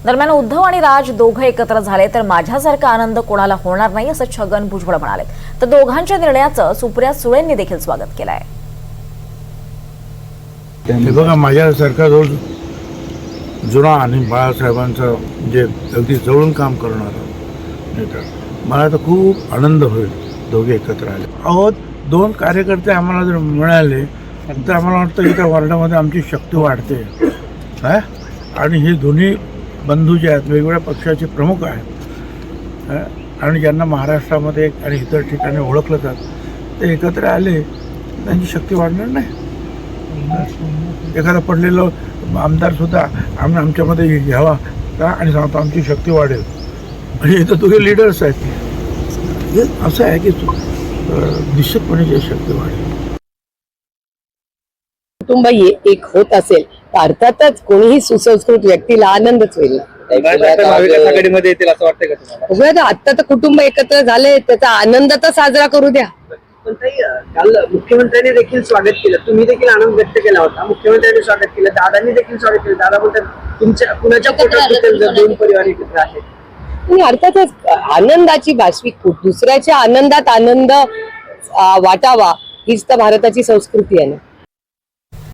दरम्यान उद्धव आणि राज दोघं एकत्र झाले तर माझ्यासारखा आनंद कोणाला होणार नाही असं छगन भुजबळ म्हणाले। तर दोघांच्या निर्णयाचं सुप्रिया सुळेंनी देखील स्वागत केलंय। हे बघा, माझ्यासारखा जो जुना आणि बाळासाहेबांचं जे अगदी जवळून काम करणारा नेता, मला तर खूप आनंद होईल दोघे एकत्र आले। अहो, दोन कार्यकर्ते आम्हाला जर मिळाले तर आम्हाला वाटतं की त्या वार्डामध्ये आमची शक्ती वाढते काय। आणि हे दोन्ही बंधू जे आहेत वेगवेगळ्या पक्षाचे प्रमुख आहेत आणि ज्यांना महाराष्ट्रामध्ये आणि इतर ठिकाणी ओळखलं जातं, ते एकत्र आले त्यांची शक्ती वाढणार नाही। एखादा पडलेलं आमदारसुद्धा आमच्यामध्ये घ्यावा का आणि सांगतो आमची शक्ती वाढेल, म्हणजे इथं दोघे लीडर्स आहेत। हे असं आहे की निश्चितपणे जे शक्ती वाढेल। कुटुंब एक होत असेल तर अर्थातच कोणीही सुसंस्कृत व्यक्तीला आनंदच होईल। आघाडीमध्ये येतील असं वाटतं का तुम्हाला? बघूया ना, आता तर कुटुंब एकत्र झाले, त्याचा आनंद तर साजरा करू द्या। पण ताई, काल मुख्यमंत्र्यांनी देखील स्वागत केलं, तुम्ही देखील आनंद व्यक्त केला होता, मुख्यमंत्र्यांनी स्वागत केलं, दादांनी देखील स्वागत केलं। दादा बोलतात तुमच्या कुणाच्या पोटात दुखेल जर दोन परिवार एकत्र आहेत। आणि अर्थातच आनंदाची बाष्पी दुसऱ्याच्या आनंदात आनंद वाटावा हीच तर भारताची संस्कृती आहे ना।